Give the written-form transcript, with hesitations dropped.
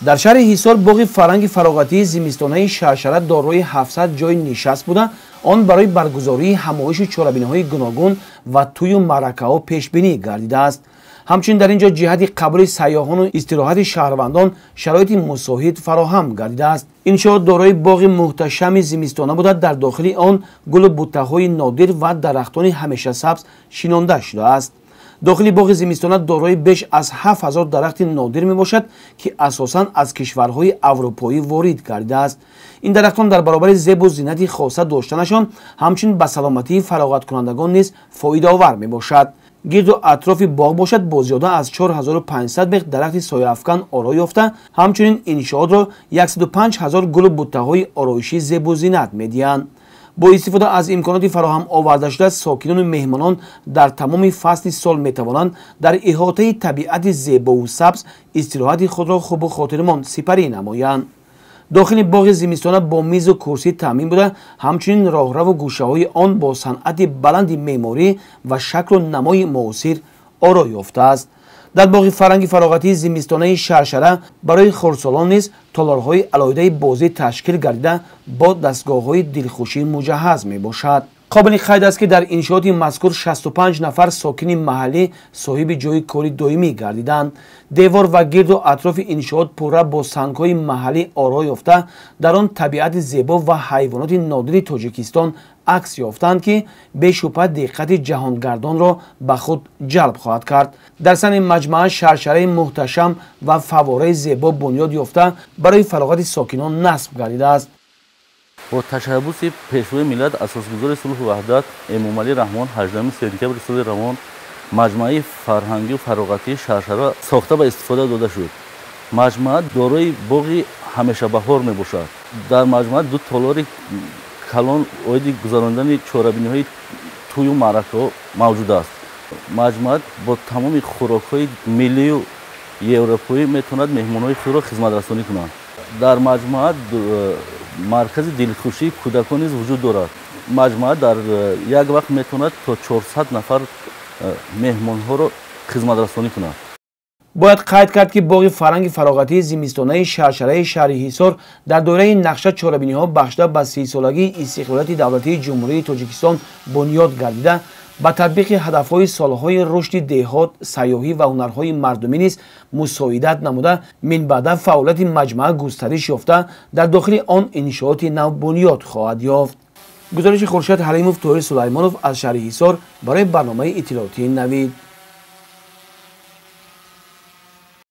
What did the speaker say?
дар шаҳри ҳисор боғи фаранги фароғатии зимистонаи шаршара дорои 700 ҷои нишаст буда, он барои баргузории ҳамоишу чорабиниҳои гуногун ва тӯю маъракаҳо пешбинӣ гардидааст. ҳамчунин дар ин ҷо ҷиҳати қабули сайёҳону истироҳати шаҳрвандон шароити мусоид фароҳам гардидааст. иншоот дорои боғи муҳташами зимистона буда, дар дохили он гулу буттаҳои нодир ва дарахтони ҳамешасабз шинонда шудааст. дохили боғи зимистона дорои беш аз 7000 дарахти нодир мебошад, ки асосан аз кишварҳои аврупоӣ ворид гардидааст. ин дарахтон дар баробари зебу зиннати хоса доштанашон ҳамчунин ба саломатии фароғаткунандагон низ фоидаовар мебошад. гирду атрофи боғ бошад бо зиёда аз 4500 мех дарахти сояафкан оро ёфта, ҳамчунин иншоотро 105000 гулу буттаҳои ороишӣ зебу зиннат медиҳанд. бо истифода аз имконоти фароҳам овардашуда сокинону меҳмонон дар тамоми фасли сол метавонанд дар иҳотаи табиати зебову сабз истироҳати худро хубу хотирмон сипарӣ намоянд. дохили боғи зимистона бо мизу курсӣ таъмин буда, ҳамчунин роҳраву гӯшаҳои он бо санъати баланди меъморӣ ва шаклу намои муосир оро ёфтааст. дар боғи фаранги фароғатии зимистонаи шаршара барои хурдсолон низ толорҳои алоҳидаи бозӣ ташкил гардида бо дастгоҳҳои дилхушӣ муҷаҳҳаз мебошад. қобили қайд аст, ки дар иншооти мазкур 65 нафар сокини маҳаллӣ соҳиби ҷои кори доимӣ гардиданд. девор ва гирду атрофи иншоот пурра бо сангҳои маҳаллӣ оро ёфта, дар он табиати зебо ва ҳайвоноти нодири Тоҷикистон акс ёфтанд, ки бешубҳа диққати ҷаҳонгардонро ба худ ҷалб хоҳад кард. дар сани маҷмӯа шаршараи муҳташам ва фаввораи зебо бунёд ёфта барои фароғати сокинон насб гардидааст. бо ташаббуси пешвои миллат асосгузори сулҳу ваҳдат Эмомалӣ Раҳмон 18 сентябри соли равон маҷмӯаи фарҳангию фароғатии шаршара сохта ба истифода дода шуд. маҷмӯа дорои боғи ҳамешабаҳор мебошад. дар маҷмӯа ду толори калон оиди гузарондани чорабиниҳои тӯю маъракаҳо мавҷуд аст. маҷмӯа бо тамоми хӯрокҳои миллию европоӣ метавонад меҳмонҳои худро хизматрасонӣ кунад. дар маҷмӯа маркази дилхушии кӯдакон низ вуҷуд дорад. маҷмӯа дар як вақт метавонад то 400 нафар меҳмонҳоро хизматрасонӣ кунад. бояд қайд кард, ки боғи фаранги фароғатии зимистонаи шаршараи шаҳри ҳисор дар доираи нақша чорабиниҳо бахшида ба 30-солагии истиқлолияти давлатии ҷумҳурии Тоҷикистон бунёд гардида, ба татбиқи ҳадафҳои солҳои рушди деҳот, сайёҳӣ ва ҳунарҳои мардумӣ низ мусоидат намуда, минбаъда фаъолияти маҷмӯа густариш ёфта, дар дохили он иншооти нав бунёд хоҳад ёфт. гузориши Хуршед Ҳалимов, Тоҳир Сулаймонов аз шаҳри Ҳисор барои барномаи иттилоотии Навид.